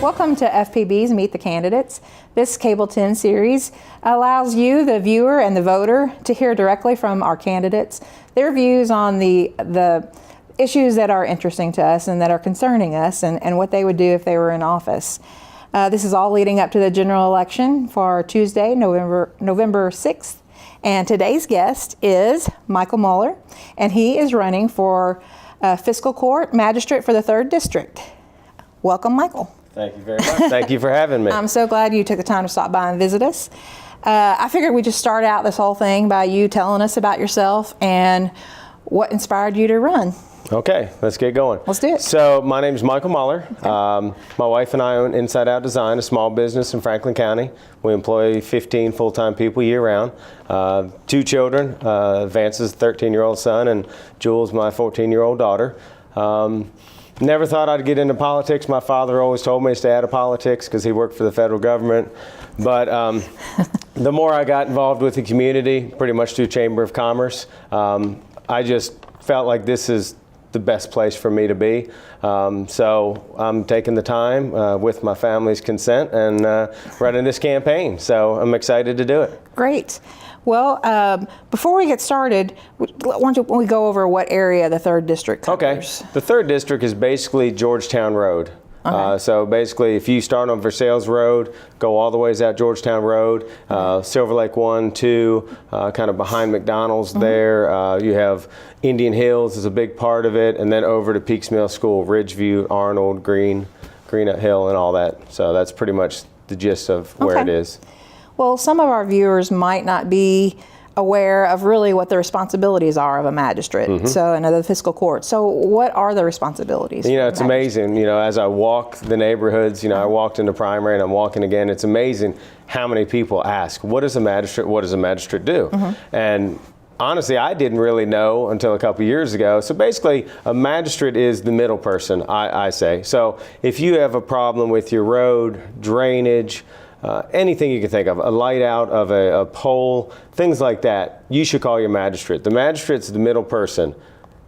Welcome to FPB's Meet the Candidates. This Cable 10 series allows you, the viewer and the voter, to hear directly from our candidates, their views on the issues that are interesting to us and that are concerning us, and what they would do if they were in office. This is all leading up to the general election for Tuesday, November 6th. And today's guest is Michael Mueller, and he is running for Fiscal Court Magistrate for the 3rd District. Welcome, Michael. Thank you very much. Thank you for having me. I'm so glad you took the time to stop by and visit us. I figured we'd just start out this whole thing by you telling us about yourself and what inspired you to run. Okay, let's get going. Let's do it. So my name is Michael Mueller. Okay. My wife and I own Inside Out Design, a small business in Franklin County. We employ 15 full-time people year-round. 2 children, Vance's 13-year-old son, and Jules, my 14-year-old daughter. Never thought I'd get into politics. My father always told me to stay out of politics because he worked for the federal government. But the more I got involved with the community, pretty much through Chamber of Commerce, I just felt like this is the best place for me to be. So I'm taking the time with my family's consent and running this campaign. So I'm excited to do it. Great. Well, before we get started, why don't we go over what area the 3rd District covers? Okay. The 3rd District is basically Georgetown Road. Okay. So basically, if you start on Versailles Road, go all the ways out Georgetown Road, Silver Lake 1, 2, kind of behind McDonald's there. You have Indian Hills is a big part of it, and then over to Peaks Mill School, Ridgeview, Arnold, Green Hill, and all that. So that's pretty much the gist of where it is. Well, some of our viewers might not be aware of really what the responsibilities are of a magistrate, so another fiscal court. So what are the responsibilities? You know, it's amazing. You know, as I walk the neighborhoods, you know, I walked into primary and I'm walking again, it's amazing how many people ask, what is a magistrate? What does a magistrate do? And honestly, I didn't really know until a couple years ago. So basically, a magistrate is the middle person, I say. So if you have a problem with your road, drainage, anything you can think of, a light out of a pole, things like that, you should call your magistrate. The magistrate's the middle person.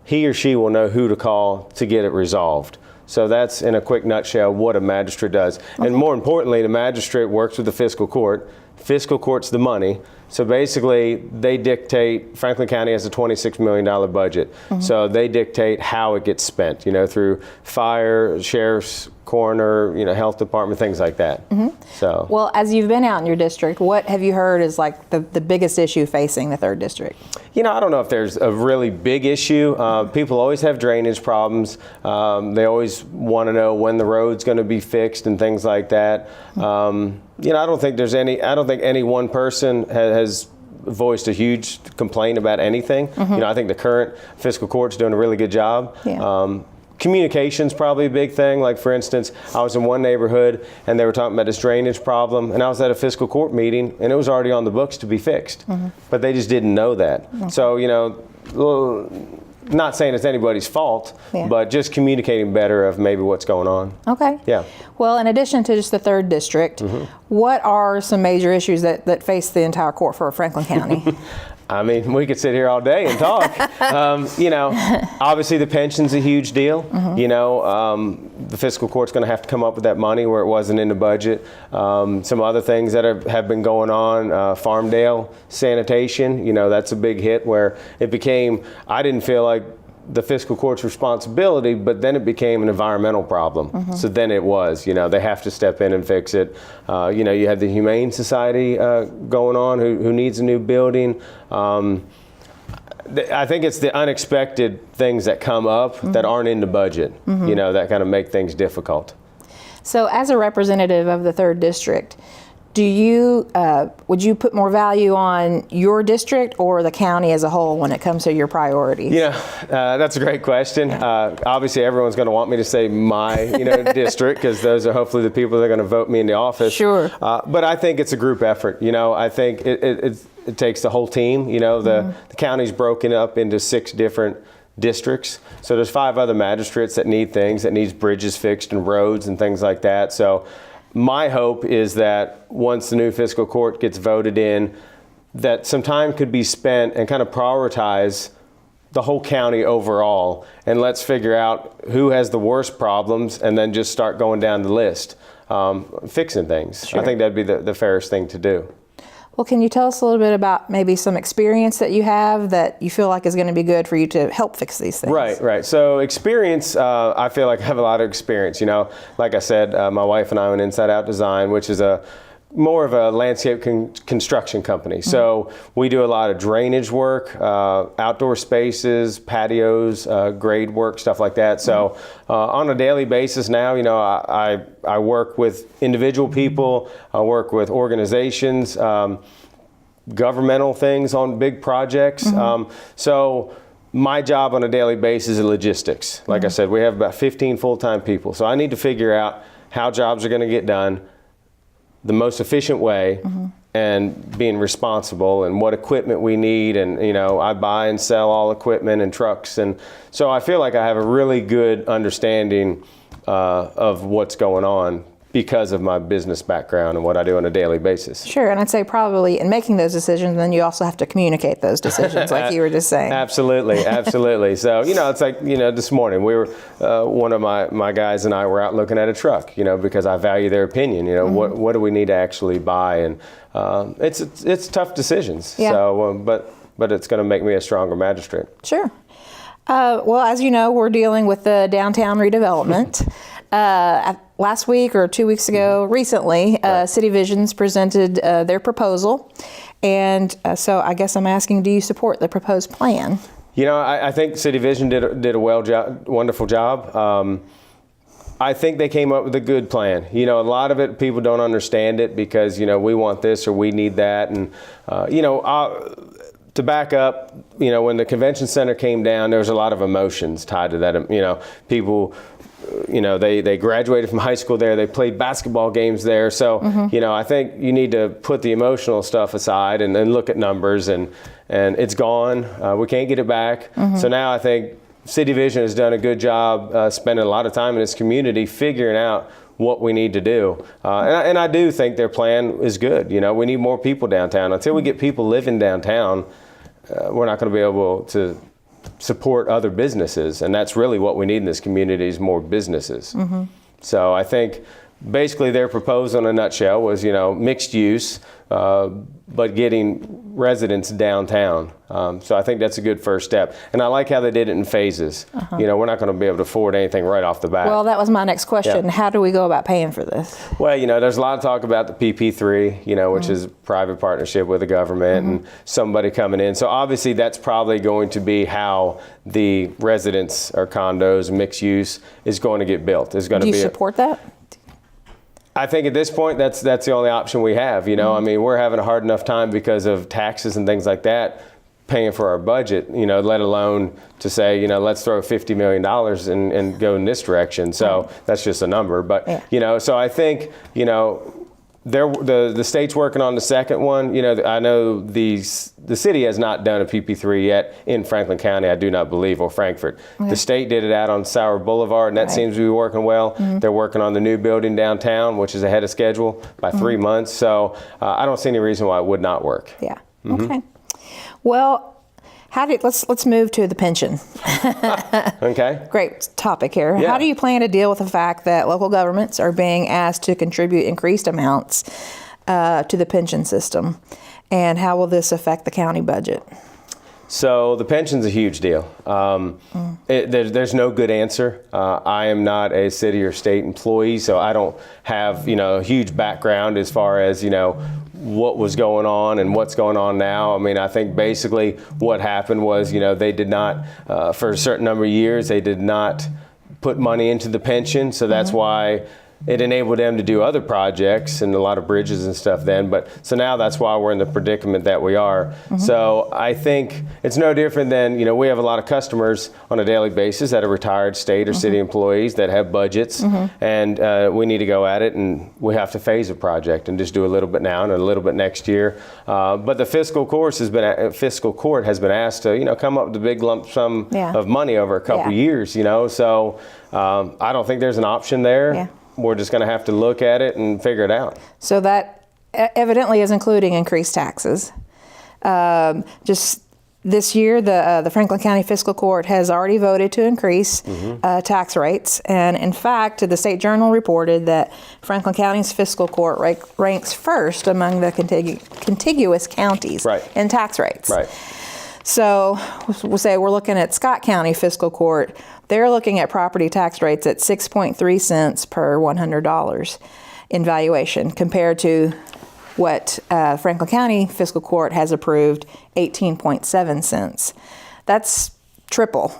He or she will know who to call to get it resolved. So that's, in a quick nutshell, what a magistrate does. And more importantly, the magistrate works with the fiscal court. Fiscal court's the money. So basically, they dictate, Franklin County has a $26 million budget. So they dictate how it gets spent, you know, through fire, sheriff's, coroner, you know, health department, things like that. So, well, as you've been out in your district, what have you heard is like the biggest issue facing the 3rd District? You know, I don't know if there's a really big issue. People always have drainage problems. They always want to know when the road's going to be fixed and things like that. You know, I don't think any one person has voiced a huge complaint about anything. You know, I think the current fiscal court's doing a really good job. Communication's probably a big thing. Like, for instance, I was in one neighborhood and they were talking about this drainage problem, and I was at a fiscal court meeting and it was already on the books to be fixed, but they just didn't know that. So, you know, not saying it's anybody's fault, but just communicating better of maybe what's going on. Okay. Yeah. Well, in addition to just the 3rd District, what are some major issues that face the entire court for Franklin County? I mean, we could sit here all day and talk. You know, obviously the pension's a huge deal. You know, the fiscal court's going to have to come up with that money where it wasn't in the budget. Some other things that have been going on, Farmdale sanitation, you know, that's a big hit where it became, I didn't feel like the fiscal court's responsibility, but then it became an environmental problem. So then it was, you know, they have to step in and fix it. You know, you have the Humane Society going on who needs a new building. I think it's the unexpected things that come up that aren't in the budget, you know, that kind of make things difficult. So as a representative of the 3rd District, would you put more value on your district or the county as a whole when it comes to your priorities? You know, that's a great question. Obviously, everyone's going to want me to say my, you know, district, because those are hopefully the people that are going to vote me in the office. Sure. But I think it's a group effort. You know, I think it takes the whole team. You know, the county's broken up into 6 different districts. So there's 5 other magistrates that need things, that needs bridges fixed and roads and things like that. So my hope is that once the new fiscal court gets voted in, that some time could be spent and kind of prioritize the whole county overall, and let's figure out who has the worst problems, and then just start going down the list, fixing things. Sure. I think that'd be the fairest thing to do. Well, can you tell us a little bit about maybe some experience that you have that you feel like is going to be good for you to help fix these things? Right. So experience, I feel like I have a lot of experience. Like I said, my wife and I own Inside Out Design, which is more of a landscape construction company. So we do a lot of drainage work, outdoor spaces, patios, grade work, stuff like that. So on a daily basis now, I work with individual people, I work with organizations, governmental things on big projects. So my job on a daily basis is logistics. Like I said, we have about 15 full-time people. So I need to figure out how jobs are going to get done the most efficient way, and being responsible, and what equipment we need. And I buy and sell all equipment and trucks, and so I feel like I have a really good understanding of what's going on because of my business background and what I do on a daily basis. Sure, and I'd say probably in making those decisions, then you also have to communicate those decisions, like you were just saying. Absolutely. So, it's like, this morning we were, one of my guys and I were out looking at a truck, because I value their opinion. What do we need to actually buy? And it's tough decisions. Yeah. So, but it's going to make me a stronger magistrate. Sure. Well, as you know, we're dealing with the downtown redevelopment. Last week or 2 weeks ago, recently, City Visions presented their proposal. And so I guess I'm asking, do you support the proposed plan? I think City Vision did a wonderful job. I think they came up with a good plan. A lot of it, people don't understand it because, we want this or we need that. And, to back up, when the convention center came down, there was a lot of emotions tied to that. People, they graduated from high school there. They played basketball games there. So, I think you need to put the emotional stuff aside and then look at numbers. And it's gone. We can't get it back. So now I think City Vision has done a good job spending a lot of time in its community figuring out what we need to do. And I do think their plan is good. We need more people downtown. Until we get people living downtown, we're not going to be able to support other businesses. And that's really what we need in this community is more businesses. So I think basically their proposal in a nutshell was, mixed use, but getting residents downtown. So I think that's a good first step. And I like how they did it in phases. We're not going to be able to afford anything right off the bat. Well, that was my next question. Yeah. How do we go about paying for this? Well, there's a lot of talk about the PP3, which is private partnership with the government and somebody coming in. So obviously that's probably going to be how the residents or condos, mixed use, is going to get built. Do you support that? I think at this point, that's the only option we have. I mean, we're having a hard enough time because of taxes and things like that, paying for our budget, let alone to say, let's throw $50 million and go in this direction. So that's just a number. But, so I think, the state's working on the second one. I know the city has not done a PP3 yet in Franklin County, I do not believe, or Frankfort. The state did it out on Sauer Boulevard, and that seems to be working well. They're working on the new building downtown, which is ahead of schedule by 3 months. So I don't see any reason why it would not work. Yeah. Okay. Well, let's move to the pension. Okay. Great topic here. Yeah. How do you plan to deal with the fact that local governments are being asked to contribute increased amounts to the pension system? And how will this affect the county budget? So the pension's a huge deal. There's no good answer. I am not a city or state employee, so I don't have a huge background as far as what was going on and what's going on now. I mean, I think basically what happened was they did not for a certain number of years they did not put money into the pension, so that's why it enabled them to do other projects and a lot of bridges and stuff then. But so now that's why we're in the predicament that we are. So I think it's no different than, we have a lot of customers on a daily basis that are retired state or city employees that have budgets, and we need to go at it, and we have to phase a project and just do a little bit now and a little bit next year. But the Fiscal Court has been asked to, come up with a big lump sum of money over a couple years, So I don't think there's an option there. Yeah. We're just going to have to look at it and figure it out. So that evidently is including increased taxes. Just This year, the Franklin County Fiscal Court has already voted to increase tax rates. And in fact, the State Journal reported that Franklin County's Fiscal Court ranks first among the contiguous counties in tax rates. Right. So we'll say we're looking at Scott County Fiscal Court. They're looking at property tax rates at 6.3 cents per $100 in valuation, compared to what Franklin County Fiscal Court has approved, 18.7 cents. That's triple.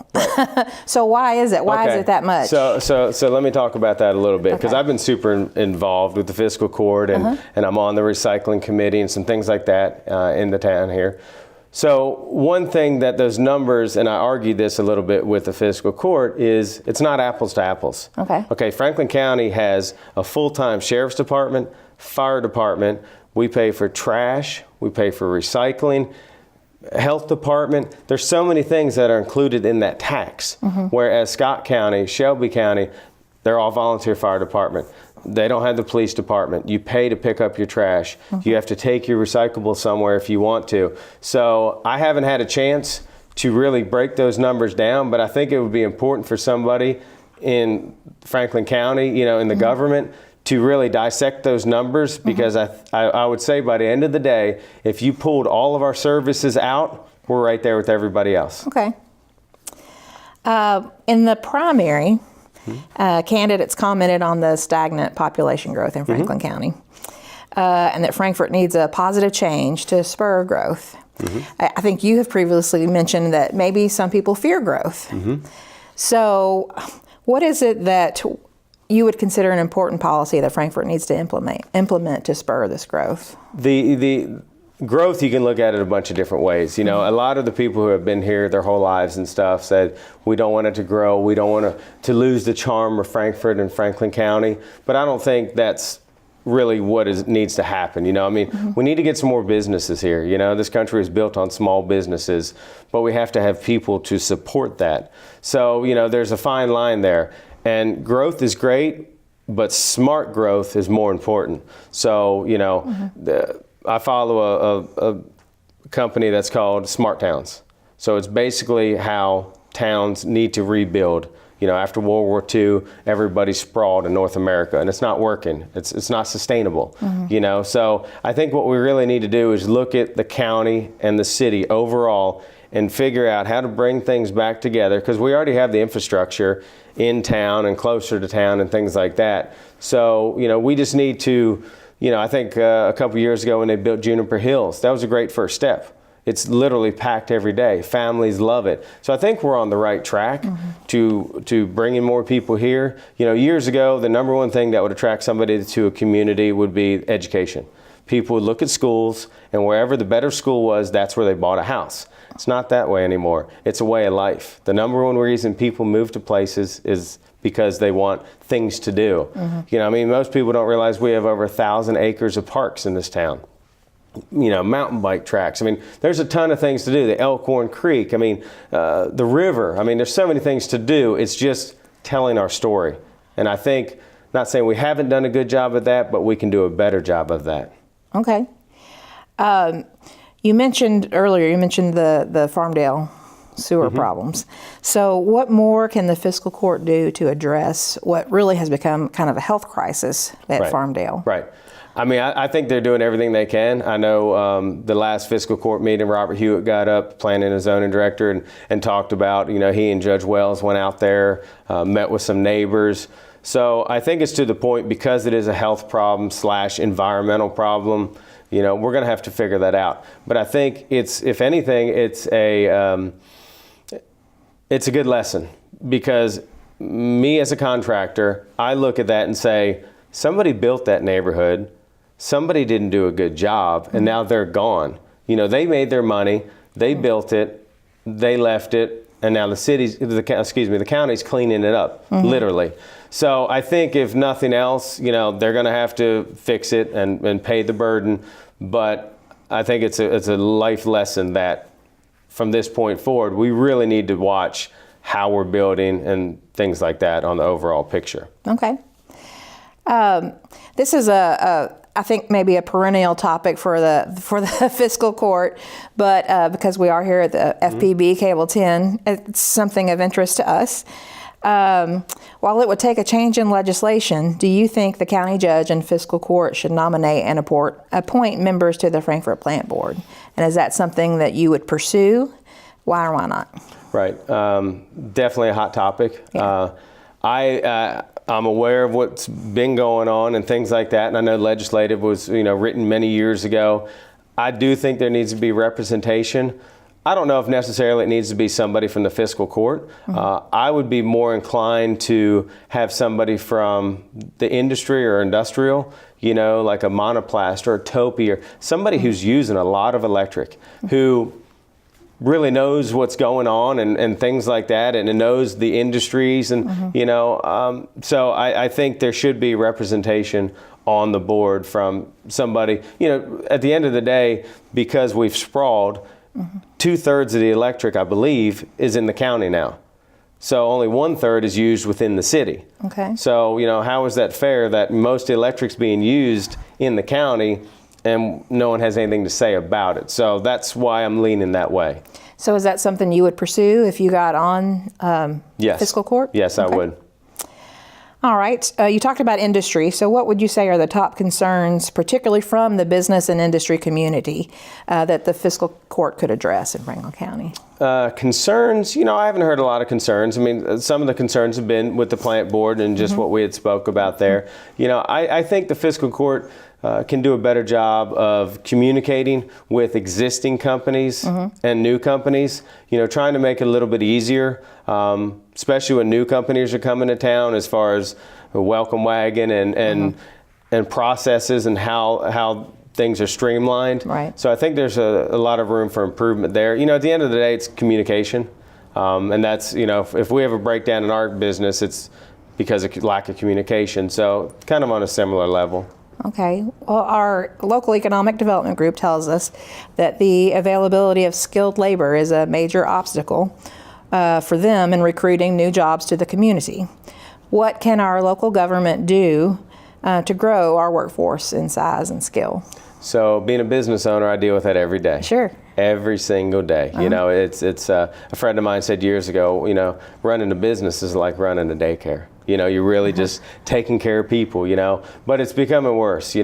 So why is it? Why is it that much? So let me talk about that a little bit, because I've been super involved with the Fiscal Court, and I'm on the recycling committee and some things like that in the town here. So one thing that those numbers, and I argued this a little bit with the Fiscal Court, is it's not apples to apples. Okay, Franklin County has a full-time sheriff's department, fire department. We pay for trash, we pay for recycling, health department. There's so many things that are included in that tax. Whereas Scott County, Shelby County, they're all volunteer fire department. They don't have the police department. You pay to pick up your trash. You have to take your recyclables somewhere if you want to. So I haven't had a chance to really break those numbers down, but I think it would be important for somebody in Franklin County, in the government, to really dissect those numbers, because I would say by the end of the day, if you pulled all of our services out, we're right there with everybody else. Okay. In the primary, candidates commented on the stagnant population growth in Franklin County, and that Frankfort needs a positive change to spur growth. I think you have previously mentioned that maybe some people fear growth. So what is it that you would consider an important policy that Frankfort needs to implement to spur this growth? The growth, you can look at it a bunch of different ways. A lot of the people who have been here their whole lives and stuff said, we don't want it to grow. We don't want to lose the charm of Frankfort and Franklin County. But I don't think that's really what needs to happen. We need to get some more businesses here. This country is built on small businesses, but we have to have people to support that. So, there's a fine line there. And growth is great, but smart growth is more important. So, I follow a company that's called Smart Towns. So it's basically how towns need to rebuild. After World War II, everybody sprawled in North America, and it's not working. It's not sustainable. So I think what we really need to do is look at the county and the city overall and figure out how to bring things back together, because we already have the infrastructure in town and closer to town and things like that. So, we just need to, I think a couple years ago when they built Juniper Hills, that was a great first step. It's literally packed every day. Families love it. So I think we're on the right track to bring in more people here. Years ago, the number one thing that would attract somebody to a community would be education. People would look at schools, and wherever the better school was, that's where they bought a house. It's not that way anymore. It's a way of life. The number one reason people move to places is because they want things to do. Most people don't realize we have over 1,000 acres of parks in this town. Mountain bike tracks. There's a ton of things to do. The Elkhorn Creek. The river. There's so many things to do. It's just telling our story. And I think, not saying we haven't done a good job of that, but we can do a better job of that. Okay. You mentioned earlier, the Farmdale sewer problems. So what more can the Fiscal Court do to address what really has become kind of a health crisis at Farmdale? Right. I think they're doing everything they can. I know the last Fiscal Court meeting, Robert Hewitt got up, planning and zoning director, and talked about, he and Judge Wells went out there, met with some neighbors. So I think it's to the point, because it is a health problem / environmental problem, we're going to have to figure that out. But I think if anything, it's a good lesson, because me as a contractor, I look at that and say, somebody built that neighborhood, somebody didn't do a good job, and now they're gone. They made their money, they built it, they left it, and now the county's cleaning it up, literally. So I think if nothing else, they're going to have to fix it and pay the burden. But I think it's a life lesson that from this point forward, we really need to watch how we're building and things like that on the overall picture. Okay. This is I think maybe a perennial topic for the fiscal court, but because we are here at the FPB Cable 10, it's something of interest to us. While it would take a change in legislation, do you think the county judge and fiscal court should nominate and appoint members to the Frankfort Plant Board? And is that something that you would pursue? Why or why not? Right. Definitely a hot topic. Yeah. I'm aware of what's been going on and things like that, and I know legislative was written many years ago. I do think there needs to be representation. I don't know if necessarily it needs to be somebody from the fiscal court. I would be more inclined to have somebody from the industry or industrial, like a Monoplast or a Topi, or somebody who's using a lot of electric, who really knows what's going on and things like that, and it knows the industries, and so I think there should be representation on the board from somebody. At the end of the day, because we've sprawled, 2/3 of the electric, I believe, is in the county now. So only 1/3 is used within the city. Okay. So how is that fair that most electric's being used in the county and no one has anything to say about it? So that's why I'm leaning that way. So is that something you would pursue if you got on Yes. fiscal court? Yes, okay. I would. All right. You talked about industry. So what would you say are the top concerns, particularly from the business and industry community, that the fiscal court could address in Franklin County? Concerns, I haven't heard a lot of concerns. I mean, some of the concerns have been with the plant board and just what we had spoke about there. I think the fiscal court can do a better job of communicating with existing companies and new companies, trying to make it a little bit easier, especially when new companies are coming to town, as far as a welcome wagon and processes and how things are streamlined. Right. So I think there's a lot of room for improvement there. At the end of the day, it's communication. And that's, if we have a breakdown in our business, it's because of lack of communication. So kind of on a similar level. Okay. Well, our local economic development group tells us that the availability of skilled labor is a major obstacle for them in recruiting new jobs to the community. What can our local government do to grow our workforce in size and skill? So being a business owner, I deal with that every day. Sure. Every single day. It's a friend of mine said years ago, running a business is like running a daycare. You're really just taking care of people, but it's becoming worse.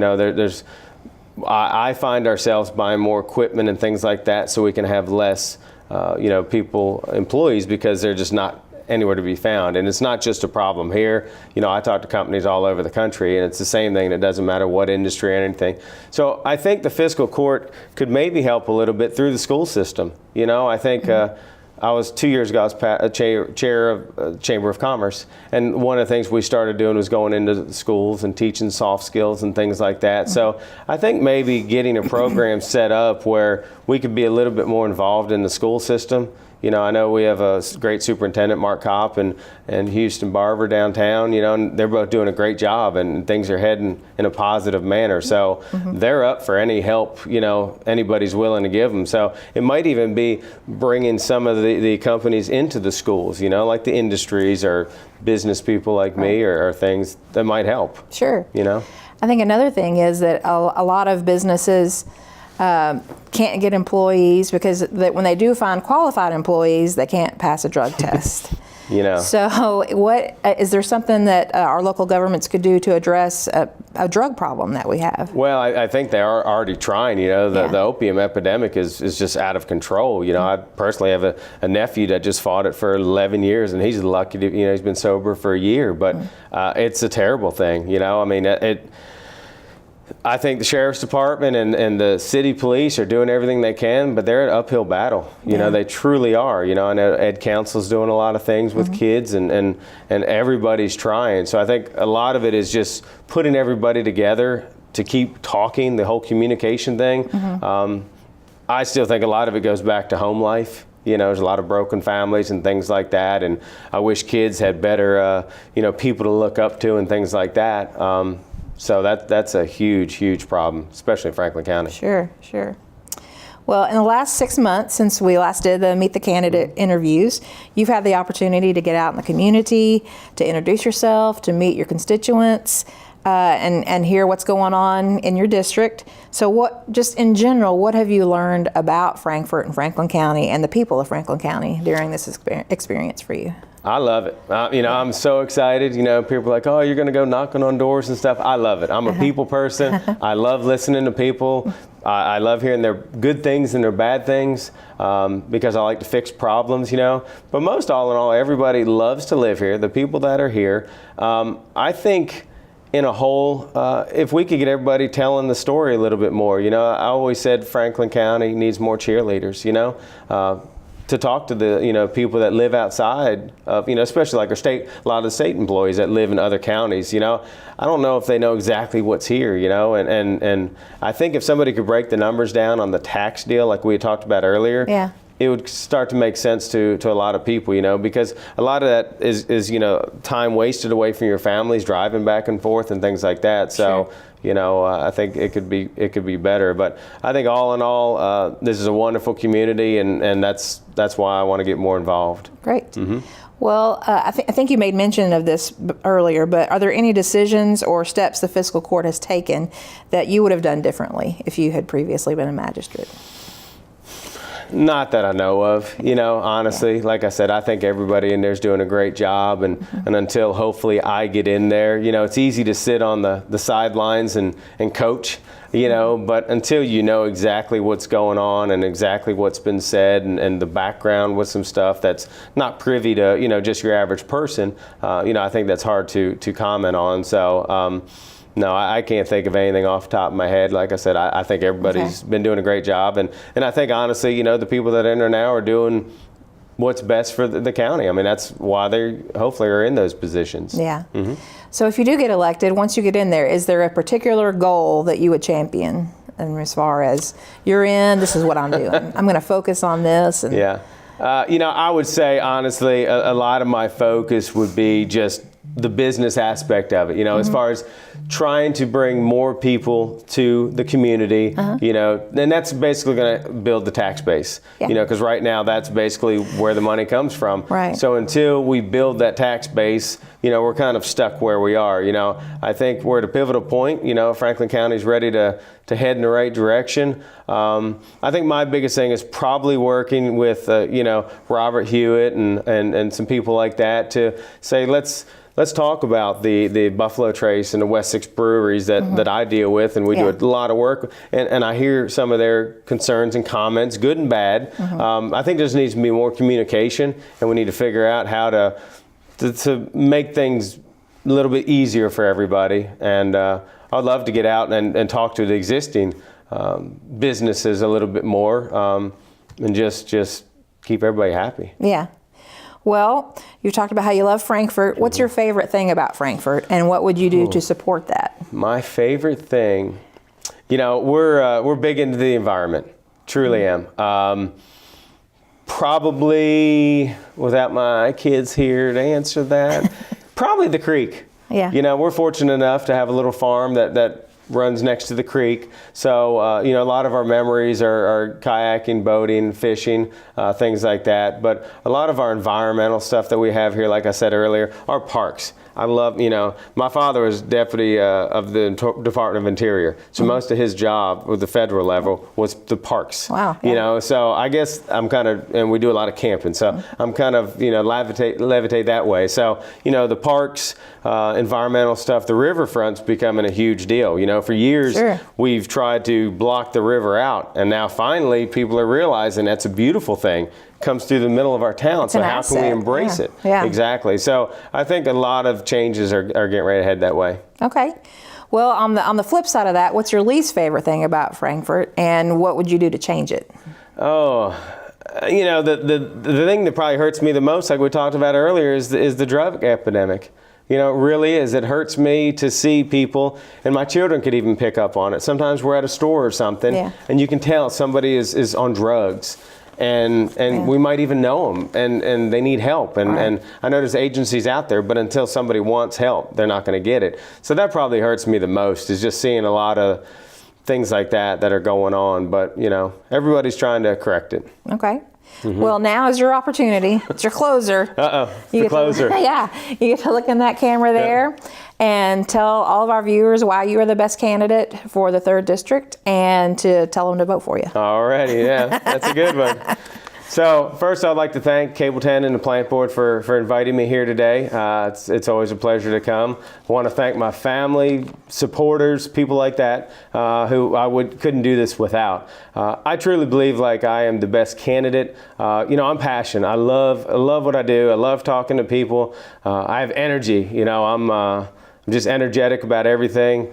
I find ourselves buying more equipment and things like that so we can have less, employees, because they're just not anywhere to be found. And it's not just a problem here. I talk to companies all over the country, and it's the same thing. It doesn't matter what industry or anything. So I think the fiscal court could maybe help a little bit through the school system. I think I was 2 years ago, I was chair of Chamber of Commerce, and one of the things we started doing was going into schools and teaching soft skills and things like that. So I think maybe getting a program set up where we could be a little bit more involved in the school system. I know we have a great superintendent, Mark Kopp, and Houston Barber downtown, and they're both doing a great job, and things are heading in a positive manner. So they're up for any help, anybody's willing to give them. So it might even be bringing some of the companies into the schools, like the industries or business people like me or things that might help. Sure. I think another thing is that a lot of businesses can't get employees because when they do find qualified employees, they can't pass a drug test. So what is there something that our local governments could do to address a drug problem that we have? Well, I think they are already trying. The opium epidemic is just out of control. I personally have a nephew that just fought it for 11 years, and he's lucky to, he's been sober for a year. But it's a terrible thing. I think the sheriff's department and the city police are doing everything they can, but they're an uphill battle. They truly are. I know Ed Council's doing a lot of things with kids, and everybody's trying. So I think a lot of it is just putting everybody together to keep talking, the whole communication thing. I still think a lot of it goes back to home life. There's a lot of broken families and things like that, and I wish kids had better, people to look up to and things like that. So that's a huge, huge problem, especially in Franklin County. Sure. Well, in the last 6 months since we last did the Meet the Candidate interviews, you've had the opportunity to get out in the community, to introduce yourself, to meet your constituents. and hear what's going on in your district. So just in general, what have you learned about Frankfort and Franklin County and the people of Franklin County during this experience for you? I love it. I'm so excited. People are like, oh, you're going to go knocking on doors and stuff. I love it. I'm a people person. I love listening to people. I love hearing their good things and their bad things because I like to fix problems, But most all in all, everybody loves to live here, the people that are here. I think in a whole, if we could get everybody telling the story a little bit more, I always said Franklin County needs more cheerleaders, to talk to the people that live outside of especially like a lot of the state employees that live in other counties. I don't know if they know exactly what's here. And I think if somebody could break the numbers down on the tax deal like we had talked about earlier, it would start to make sense to a lot of people, because a lot of that is time wasted away from your families driving back and forth and things like that. So. Sure. I think it could be better, but I think all in all, this is a wonderful community, and that's why I want to get more involved. Great. Mm-hmm. Well, I think you made mention of this earlier, but are there any decisions or steps the fiscal court has taken that you would have done differently if you had previously been a magistrate? Not that I know of, honestly. Like I said, I think everybody in there is doing a great job, and until hopefully I get in there, it's easy to sit on the sidelines and coach, but until you know exactly what's going on and exactly what's been said and the background with some stuff that's not privy to, just your average person, I think that's hard to comment on. So, no, I can't think of anything off the top of my head. Like I said, I think everybody's been doing a great job. And I think, honestly, the people that are in there now are doing what's best for the county. I mean, that's why they hopefully are in those positions. Yeah. Mm-hmm. So if you do get elected, once you get in there, is there a particular goal that you would champion? And as far as you're in, this is what I'm doing. I'm going to focus on this. And yeah. I would say, honestly, a lot of my focus would be just the business aspect of it, as far as trying to bring more people to the community, and that's basically going to build the tax base, because right now that's basically where the money comes from. Right. So until we build that tax base, we're kind of stuck where we are. I think we're at a pivotal point. Franklin County's ready to head in the right direction. I think my biggest thing is probably working with, Robert Hewitt and some people like that to say, let's talk about the Buffalo Trace and the West Six breweries that I deal with, and we do a lot of work. And I hear some of their concerns and comments, good and bad. I think there just needs to be more communication, and we need to figure out how to make things a little bit easier for everybody. And I'd love to get out and talk to the existing businesses a little bit more, and just keep everybody happy. Yeah. Well, you talked about how you love Frankfort. What's your favorite thing about Frankfort, and what would you do to support that? My favorite thing, we're big into the environment. Truly am. Probably, without my kids here to answer that, probably the creek. Yeah. We're fortunate enough to have a little farm that runs next to the creek. So, a lot of our memories are kayaking, boating, fishing, things like that. But a lot of our environmental stuff that we have here, like I said earlier, are parks. I love, my father was deputy of the Department of Interior. So most of his job with the federal level was the parks. Wow. Yeah. So I guess I'm kind of, and we do a lot of camping. So I'm kind of, levitate that way. So, the parks, environmental stuff, the riverfront's becoming a huge deal. For years, we've tried to block the river out. And now finally, people are realizing that's a beautiful thing. Comes through the middle of our town, so how can we embrace it? Yeah. Exactly. So I think a lot of changes are getting ready to head that way. Okay. Well, on the flip side of that, what's your least favorite thing about Frankfort, and what would you do to change it? Oh, the thing that probably hurts me the most, like we talked about earlier, is the drug epidemic. It really is. It hurts me to see people, and my children could even pick up on it. Sometimes we're at a store or something, and you can tell somebody is on drugs. And we might even know them, and they need help. And I know there's agencies out there, but until somebody wants help, they're not going to get it. So that probably hurts me the most, is just seeing a lot of things like that are going on. But, everybody's trying to correct it. Okay. Mm-hmm. Well, now is your opportunity. It's your closer. The closer. You get to look in that camera there. and tell all of our viewers why you are the best candidate for the 3rd District and to tell them to vote for you. Alrighty, yeah, that's a good one. So first, I'd like to thank Cable 10 and the Plant Board for inviting me here today. It's always a pleasure to come. I want to thank my family, supporters, people like that, who couldn't do this without. I truly believe like I am the best candidate. I'm passionate. I love what I do. I love talking to people. I have energy. I'm just energetic about everything.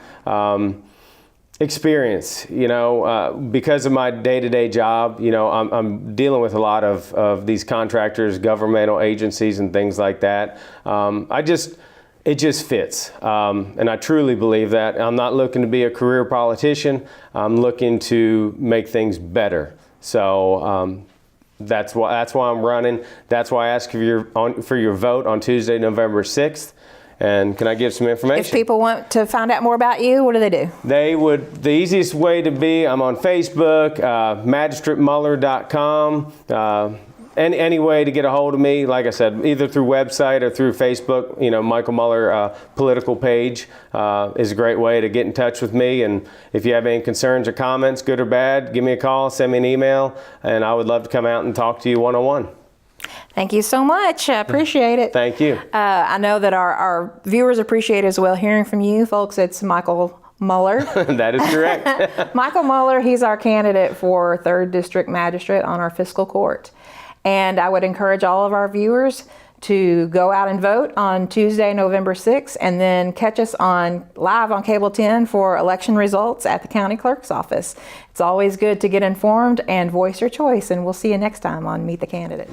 Experience, because of my day-to-day job, I'm dealing with a lot of these contractors, governmental agencies and things like that. It just fits. And I truly believe that. I'm not looking to be a career politician. I'm looking to make things better. So that's why I'm running. That's why I ask for your vote on Tuesday, November 6th. And can I give some information? If people want to find out more about you, what do they do? The easiest way to be, I'm on Facebook, magistratemueller.com. Any way to get a hold of me, like I said, either through website or through Facebook, Michael Mueller political page is a great way to get in touch with me. And if you have any concerns or comments, good or bad, give me a call, send me an email, and I would love to come out and talk to you one-on-one. Thank you so much. I appreciate it. Thank you. I know that our viewers appreciate as well hearing from you folks. It's Michael Mueller. That is correct. Michael Mueller, he's our candidate for 3rd District Magistrate on our Fiscal Court. And I would encourage all of our viewers to go out and vote on Tuesday, November 6th, and then catch us live on Cable 10 for election results at the County Clerk's office. It's always good to get informed and voice your choice, and we'll see you next time on Meet the Candidates.